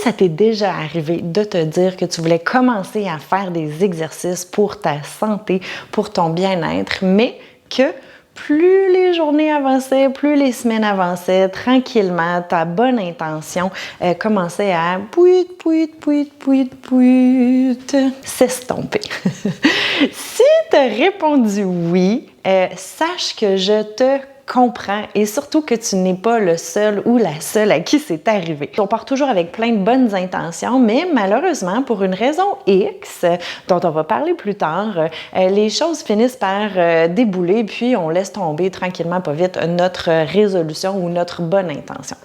ça t'est déjà arrivé de te dire que tu voulais commencer à faire des exercices pour ta santé, pour ton bien-être, mais que plus les journées avançaient, plus les semaines avançaient, tranquillement, ta bonne intention commençait à s'estomper. Si tu as répondu oui, sache que je te comprends et surtout que tu n'es pas le seul ou la seule à qui c'est arrivé. On part toujours avec plein de bonnes intentions, mais malheureusement, pour une raison X, dont on va parler plus tard, les choses finissent par débouler, puis on laisse tomber tranquillement, pas vite, notre résolution ou notre bonne intention.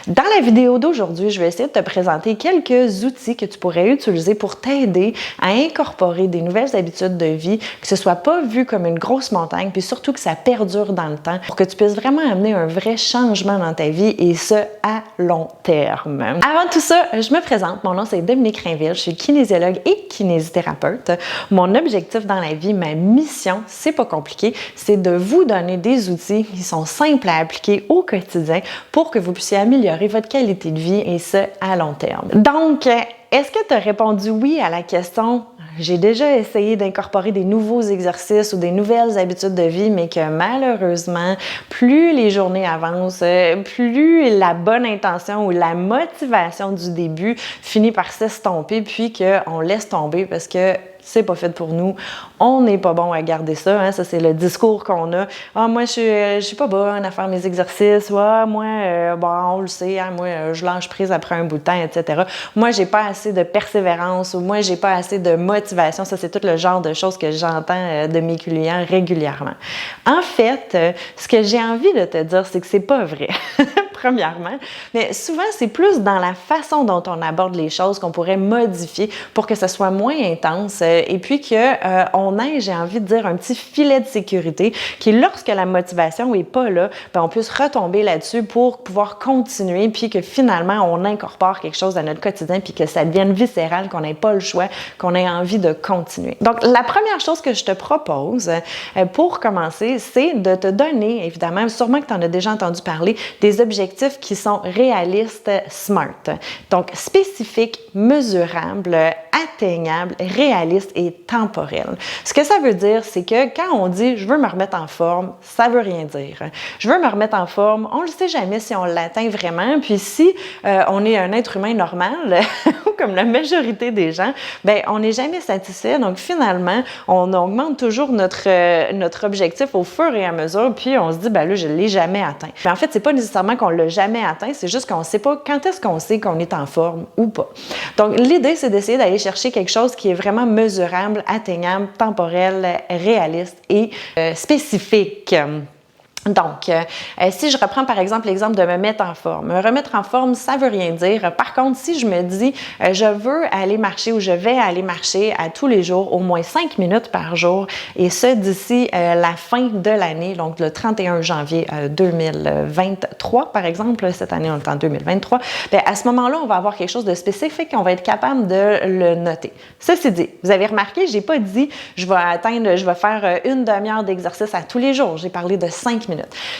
Dans la vidéo d'aujourd'hui, je vais essayer de te présenter quelques outils que tu pourrais utiliser pour t'aider à incorporer des nouvelles habitudes de vie, que ce soit pas vu comme une grosse montagne, puis surtout que ça perdure dans le temps, pour que tu puisses vraiment amener un vrai changement dans ta vie et ce, à long terme. Avant tout ça, je me présente. Mon nom, c'est Dominique Rainville. Je suis kinésiologue et kinésithérapeute. Mon objectif dans la vie, ma mission, c'est pas compliqué, c'est de vous donner des outils qui sont simples à appliquer au quotidien pour que vous puissiez améliorer votre qualité de vie et ce, à long terme. Donc, est-ce que tu as répondu oui à la question « J'ai déjà essayé d'incorporer des nouveaux exercices ou des nouvelles habitudes de vie, mais que malheureusement, plus les journées avancent, plus la bonne intention ou la motivation du début finit par s'estomper, puis qu'on laisse tomber parce que c'est pas fait pour nous, on n'est pas bon à garder ça, hein? Ça c'est le discours qu'on a. Ah, moi je suis pas bonne à faire mes exercices, ah, moi, bon, on le sait, hein? Moi je lâche prise après un bout de temps, etc. Moi j'ai pas assez de persévérance ou moi j'ai pas assez de motivation, ça c'est tout le genre de choses que j'entends de mes clients régulièrement. En fait, ce que j'ai envie de te dire, c'est que c'est pas vrai. Premièrement, mais souvent c'est plus dans la façon dont on aborde les choses qu'on pourrait modifier pour que ça soit moins intense et puis qu'on ait, j'ai envie de dire, un petit filet de sécurité qui, lorsque la motivation n'est pas là, ben on puisse retomber là-dessus pour pouvoir continuer puis que finalement on incorpore quelque chose à notre quotidien puis que ça devienne viscéral, qu'on n'ait pas le choix, qu'on ait envie de continuer. Donc la première chose que je te propose pour commencer, c'est de te donner, évidemment, sûrement que tu en as déjà entendu parler, des objectifs qui sont réalistes, SMART. Donc, spécifiques, mesurables, atteignables, réalistes et temporels. Ce que ça veut dire, c'est que quand on dit « je veux me remettre en forme », ça veut rien dire. Je veux me remettre en forme, on ne sait jamais si on l'atteint vraiment, puis si on est un être humain normal, comme la majorité des gens, ben on n'est jamais satisfait. Donc, finalement, on augmente toujours notre objectif au fur et à mesure, puis on se dit « ben là, je ne l'ai jamais atteint ». Mais en fait, c'est pas nécessairement qu'on l'a jamais atteint, c'est juste qu'on ne sait pas quand est-ce qu'on sait qu'on est en forme ou pas. Donc, l'idée, c'est d'essayer d'aller chercher quelque chose qui est vraiment mesurable, atteignable, temporel, réaliste et spécifique. Donc, si je reprends par exemple l'exemple de me mettre en forme, me remettre en forme, ça veut rien dire. Par contre, si je me dis, je veux aller marcher ou je vais aller marcher à tous les jours, au moins 5 minutes par jour, et ce d'ici la fin de l'année, donc le 31 janvier 2023, par exemple, cette année on est en 2023, bien, à ce moment-là, on va avoir quelque chose de spécifique, on va être capable de le noter. Ceci dit, vous avez remarqué, j'ai pas dit, je vais faire une demi-heure d'exercice à tous les jours. J'ai parlé de 5 minutes.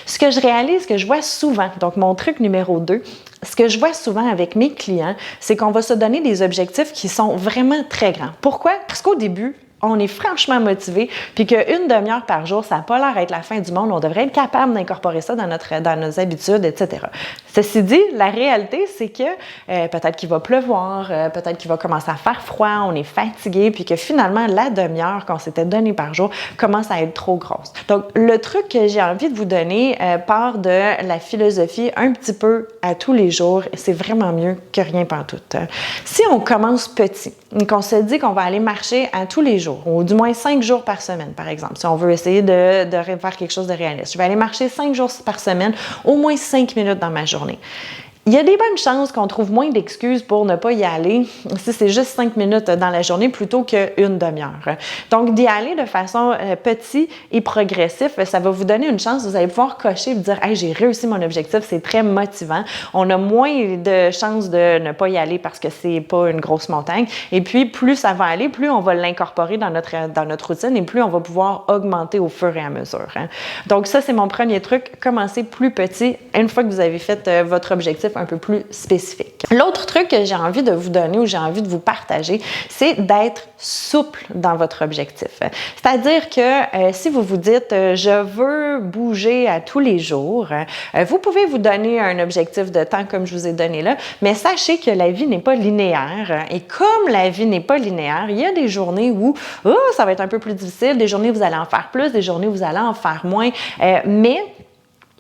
Ce que je réalise, que je vois souvent, donc mon truc numéro 2, ce que je vois souvent avec mes clients, c'est qu'on va se donner des objectifs qui sont vraiment très grands. Pourquoi? Parce qu'au début, on est franchement motivé, puis qu'une demi-heure par jour, ça n'a pas l'air d'être la fin du monde. On devrait être capable d'incorporer ça dans nos habitudes, etc. Ceci dit, la réalité, c'est que peut-être qu'il va pleuvoir, peut-être qu'il va commencer à faire froid, on est fatigué, puis que finalement, la demi-heure qu'on s'était donnée par jour commence à être trop grosse. Donc, le truc que j'ai envie de vous donner part de la philosophie un petit peu à tous les jours. C'est vraiment mieux que rien pantoute. Si on commence petit, qu'on se dit qu'on va aller marcher à tous les jours, ou du moins 5 jours par semaine, par exemple, si on veut essayer de faire quelque chose de réaliste. Je vais aller marcher 5 jours par semaine, au moins 5 minutes dans ma journée. Il y a des bonnes chances qu'on trouve moins d'excuses pour ne pas y aller si c'est juste 5 minutes dans la journée plutôt qu'une demi-heure. Donc, d'y aller de façon petite et progressive, ça va vous donner une chance. Vous allez pouvoir cocher et vous dire « Hey, j'ai réussi mon objectif », c'est très motivant. On a moins de chances de ne pas y aller parce que c'est pas une grosse montagne. Et puis, plus ça va aller, plus on va l'incorporer dans notre routine et plus on va pouvoir augmenter au fur et à mesure. Donc, ça, c'est mon premier truc. Commencez plus petit. Une fois que vous avez fait votre objectif, objectif un peu plus spécifique. L'autre truc que j'ai envie de vous donner ou j'ai envie de vous partager, c'est d'être souple dans votre objectif. C'est-à-dire que si vous vous dites je veux bouger à tous les jours, vous pouvez vous donner un objectif de temps comme je vous ai donné là, mais sachez que la vie n'est pas linéaire et comme la vie n'est pas linéaire, il y a des journées où ça va être un peu plus difficile, des journées où vous allez en faire plus, des journées où vous allez en faire moins, mais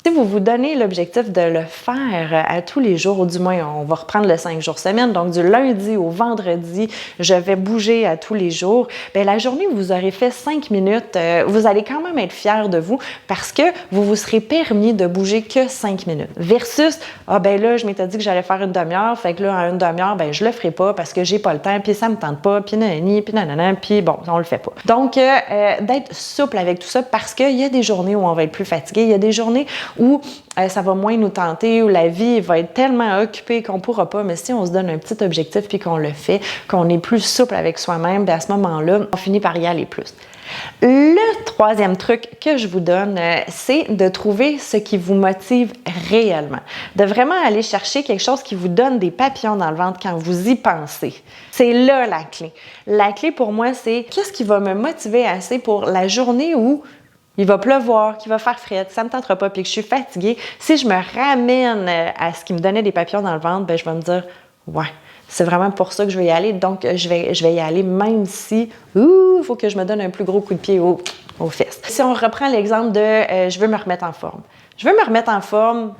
si vous vous donnez l'objectif de le faire à tous les jours, ou du moins, on va reprendre le 5 jours semaine, donc du lundi au vendredi, je vais bouger à tous les jours, bien, la journée où vous aurez fait 5 minutes, vous allez quand même être fier de vous parce que vous vous serez permis de bouger que 5 minutes. Versus, ben là, je m'étais dit que j'allais faire une demi-heure, fait que là, en une demi-heure, ben je le ferai pas parce que j'ai pas le temps, puis ça me tente pas, puis nanani, puis nanana, puis bon, on le fait pas. Donc, d'être souple avec tout ça parce qu'il y a des journées où on va être plus fatigué, il y a des journées où ça va moins nous tenter, où la vie va être tellement occupée qu'on ne pourra pas, mais si on se donne un petit objectif puis qu'on le fait, qu'on est plus souple avec soi-même, bien à ce moment-là, on finit par y aller plus. Le troisième truc que je vous donne, c'est de trouver ce qui vous motive réellement. De vraiment aller chercher quelque chose qui vous donne des papillons dans le ventre quand vous y pensez. C'est là la clé. La clé pour moi, c'est qu'est-ce qui va me motiver assez pour la journée où il va pleuvoir, qu'il va faire frais, ça ne me tentera pas, puis que je suis fatiguée. Si je me ramène à ce qui me donnait des papillons dans le ventre, bien, je vais me dire « Ouais, c'est vraiment pour ça que je vais y aller. » Donc, je vais y aller même si il faut que je me donne un plus gros coup de pied aux fesses. Si on reprend l'exemple de je veux me remettre en forme. Je veux me remettre en forme,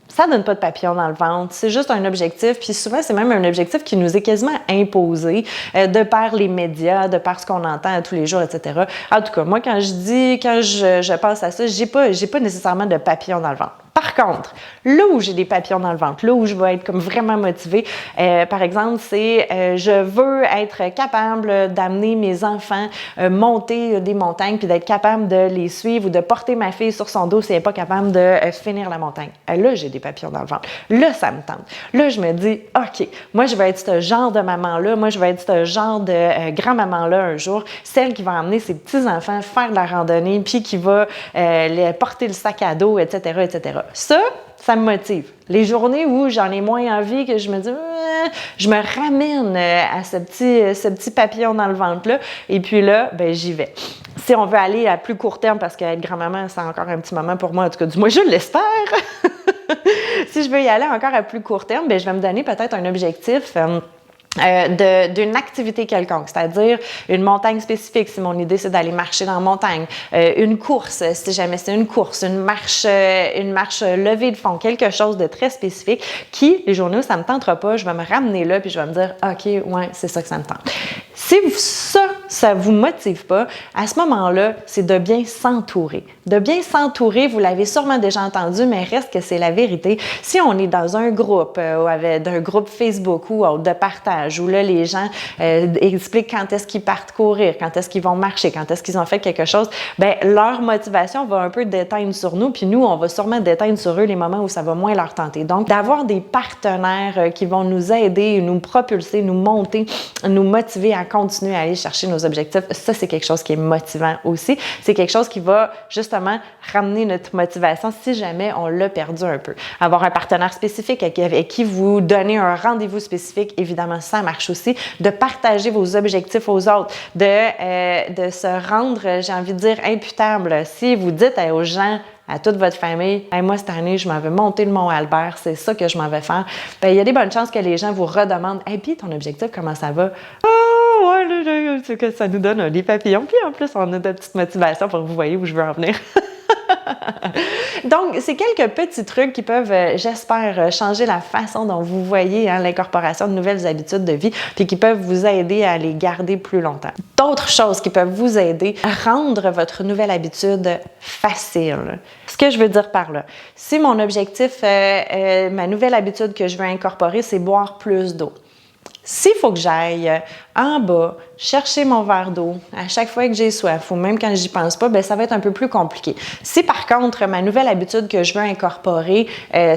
ça ne donne pas de papillons dans le ventre, c'est juste un objectif, puis souvent, c'est même un objectif qui nous est quasiment imposé de par les médias, de par ce qu'on entend tous les jours, etc. En tout cas, moi, quand je pense à ça, j'ai pas nécessairement de papillons dans le ventre. Par contre, là où j'ai des papillons dans le ventre, là où je vais être comme vraiment motivée, par exemple, c'est je veux être capable d'amener mes enfants monter des montagnes puis d'être capable de les suivre ou de porter ma fille sur son dos si elle n'est pas capable de finir la montagne. Là, j'ai des papillons dans le ventre. Là, ça me tente. Là, je me dis, OK, moi, je vais être ce genre de maman-là, moi, je vais être ce genre de grand-maman-là un jour, celle qui va emmener ses petits-enfants faire de la randonnée puis qui va les porter le sac à dos, etc., etc. Ça me motive. Les journées où j'en ai moins envie, que je me dis, je me ramène à ce petit papillon dans le ventre-là, et puis là, ben j'y vais. Si on veut aller à plus court terme, parce qu'être grand-maman, c'est encore un petit moment pour moi, en tout cas, du moins, je l'espère. Si je veux y aller encore à plus court terme, ben je vais me donner peut-être un objectif d'une activité quelconque, c'est-à-dire une montagne spécifique, si mon idée c'est d'aller marcher dans la montagne, une course, si jamais c'est une course, une marche levée de fond, quelque chose de très spécifique qui, les journées où ça me tentera pas, je vais me ramener là puis je vais me dire, OK, ouais, c'est ça que ça me tente. Si ça vous motive pas, à ce moment-là, c'est de bien s'entourer. De bien s'entourer, vous l'avez sûrement déjà entendu, mais reste que c'est la vérité. Si on est dans un groupe, d'un groupe Facebook ou autre de partage, où là, les gens expliquent quand est-ce qu'ils partent courir, quand est-ce qu'ils vont marcher, quand est-ce qu'ils ont fait quelque chose, bien, leur motivation va un peu déteindre sur nous, puis nous, on va sûrement déteindre sur eux les moments où ça va moins leur tenter. Donc, d'avoir des partenaires qui vont nous aider, nous propulser, nous monter, nous motiver à continuer à aller chercher nos objectifs, ça, c'est quelque chose qui est motivant aussi. C'est quelque chose qui va justement ramener notre motivation si jamais on l'a perdu un peu. Avoir un partenaire spécifique avec qui vous donnez un rendez-vous spécifique, évidemment, ça marche aussi. De partager vos objectifs aux autres, de se rendre, j'ai envie de dire, imputable. Si vous dites aux gens, à toute votre famille, hey, moi, cette année, je m'en vais monter le Mont Albert, c'est ça que je m'en vais faire. Bien, il y a des bonnes chances que les gens vous redemandent, hey, puis ton objectif, comment ça va? Oh, ouais, c'est que ça nous donne des papillons. Puis en plus, on a de petites motivations pour que vous voyez où je veux en venir. Donc, c'est quelques petits trucs qui peuvent, j'espère, changer la façon dont vous voyez l'incorporation de nouvelles habitudes de vie, puis qui peuvent vous aider à les garder plus longtemps. D'autres choses qui peuvent vous aider à rendre votre nouvelle habitude facile. Ce que je veux dire par là, si mon objectif, ma nouvelle habitude que je veux incorporer, c'est boire plus d'eau. S'il faut que j'aille en bas, chercher mon verre d'eau à chaque fois que j'ai soif ou même quand j'y pense pas, bien, ça va être un peu plus compliqué. Si par contre, ma nouvelle habitude que je veux incorporer,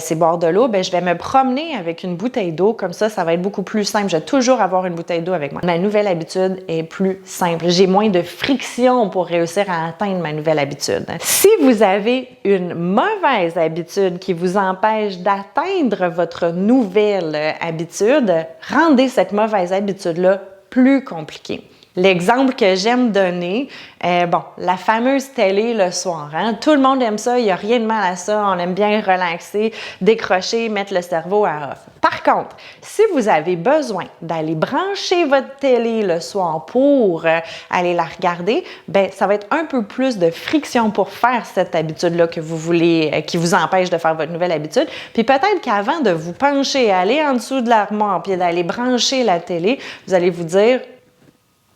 c'est boire de l'eau, bien, je vais me promener avec une bouteille d'eau. Comme ça va être beaucoup plus simple. Je vais toujours avoir une bouteille d'eau avec moi. Ma nouvelle habitude est plus simple. J'ai moins de friction pour réussir à atteindre ma nouvelle habitude. Si vous avez une mauvaise habitude qui vous empêche d'atteindre votre nouvelle habitude, rendez cette mauvaise habitude-là plus compliquée. L'exemple que j'aime donner, la fameuse télé le soir. Hein? Tout le monde aime ça, il n'y a rien de mal à ça. On aime bien relaxer, décrocher, mettre le cerveau à off. Par contre, si vous avez besoin d'aller brancher votre télé le soir pour aller la regarder, ça va être un peu plus de friction pour faire cette habitude-là que vous voulez, qui vous empêche de faire votre nouvelle habitude. Puis peut-être qu'avant de vous pencher, aller en dessous de l'armoire, puis d'aller brancher la télé, vous allez vous dire: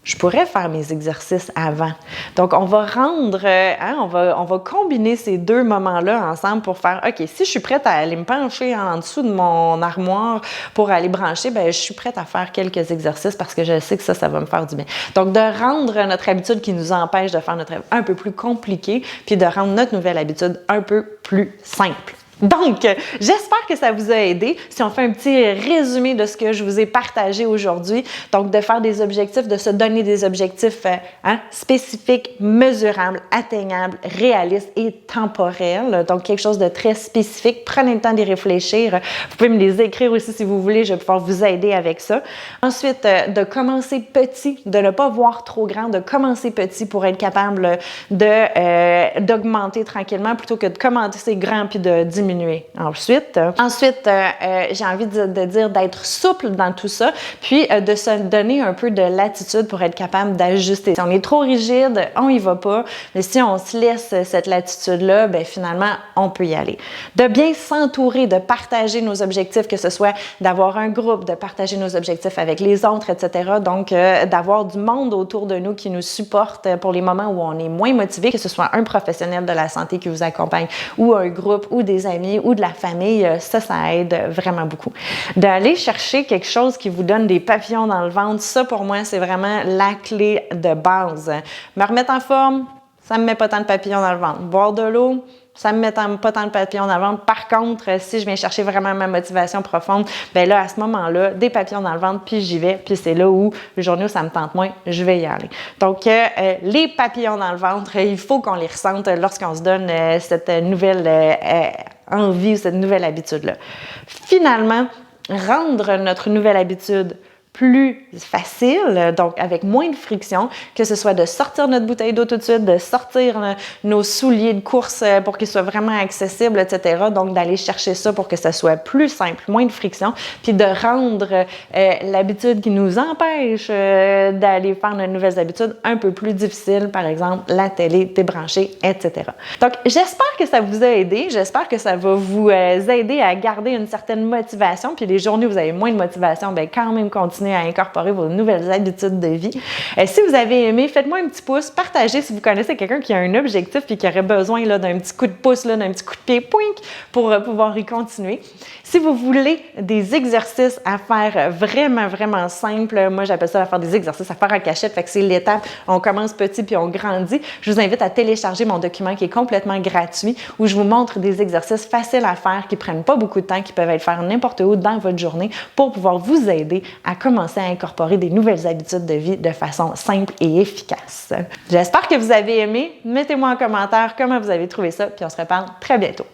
je pourrais faire mes exercices avant. Donc, on va rendre, on va combiner ces deux moments-là ensemble pour faire, OK, si je suis prête à aller me pencher en dessous de mon armoire pour aller brancher, je suis prête à faire quelques exercices parce que je sais que ça va me faire du bien. Donc, de rendre notre habitude qui nous empêche de faire notre un peu plus compliquée, puis de rendre notre nouvelle habitude un peu plus simple. Donc, j'espère que ça vous a aidé. Si on fait un petit résumé de ce que je vous ai partagé aujourd'hui, donc de faire des objectifs, de se donner des objectifs spécifiques, mesurables, atteignables, réalistes et temporels. Donc, quelque chose de très spécifique. Prenez le temps d'y réfléchir. Vous pouvez me les écrire aussi si vous voulez. Je vais pouvoir vous aider avec ça. Ensuite, de commencer petit, de ne pas voir trop grand, de commencer petit pour être capable d'augmenter tranquillement plutôt que de commencer grand puis de diminuer. Ensuite, j'ai envie de dire d'être souple dans tout ça, puis de se donner un peu de latitude pour être capable d'ajuster. Si on est trop rigide, on y va pas, mais si on se laisse cette latitude-là, finalement, on peut y aller. De bien s'entourer, de partager nos objectifs, que ce soit d'avoir un groupe, de partager nos objectifs avec les autres, etc. Donc, d'avoir du monde autour de nous qui nous supporte pour les moments où on est moins motivé, que ce soit un professionnel de la santé qui vous accompagne ou un groupe ou des amis ou de la famille, ça aide vraiment beaucoup. D'aller chercher quelque chose qui vous donne des papillons dans le ventre, ça pour moi, c'est vraiment la clé de base. Me remettre en forme, ça me met pas tant de papillons dans le ventre. Boire de l'eau, ça me met pas tant de papillons dans le ventre. Par contre, si je viens chercher vraiment ma motivation profonde, là, à ce moment-là, des papillons dans le ventre, puis j'y vais. Puis c'est là où, le journée où ça me tente moins, je vais y aller. Donc, les papillons dans le ventre, il faut qu'on les ressente lorsqu'on se donne cette nouvelle envie ou cette nouvelle habitude-là. Finalement, rendre notre nouvelle habitude plus facile, donc avec moins de friction, que ce soit de sortir notre bouteille d'eau tout de suite, de sortir nos souliers de course pour qu'ils soient vraiment accessibles, etc. Donc, d'aller chercher ça pour que ça soit plus simple, moins de friction, puis de rendre l'habitude qui nous empêche d'aller faire nos nouvelles habitudes un peu plus difficile, par exemple, la télé débranchée, etc. Donc, j'espère que ça vous a aidé, j'espère que ça va vous aider à garder une certaine motivation, puis les journées où vous avez moins de motivation, quand même continuez à incorporer vos nouvelles habitudes de vie. Si vous avez aimé, faites-moi un petit pouce, partagez si vous connaissez quelqu'un qui a un objectif et qui aurait besoin d'un petit coup de pouce, d'un petit coup de pied, poink, pour pouvoir y continuer. Si vous voulez des exercices à faire vraiment, vraiment simples, moi j'appelle ça à faire des exercices à faire en cachette, fait que c'est l'étape, on commence petit puis on grandit. Je vous invite à télécharger mon document qui est complètement gratuit où je vous montre des exercices faciles à faire qui prennent pas beaucoup de temps, qui peuvent être faits n'importe où dans votre journée pour pouvoir vous aider à commencer à incorporer des nouvelles habitudes de vie de façon simple et efficace. J'espère que vous avez aimé. Mettez-moi en commentaire comment vous avez trouvé ça, puis on se reparle très bientôt.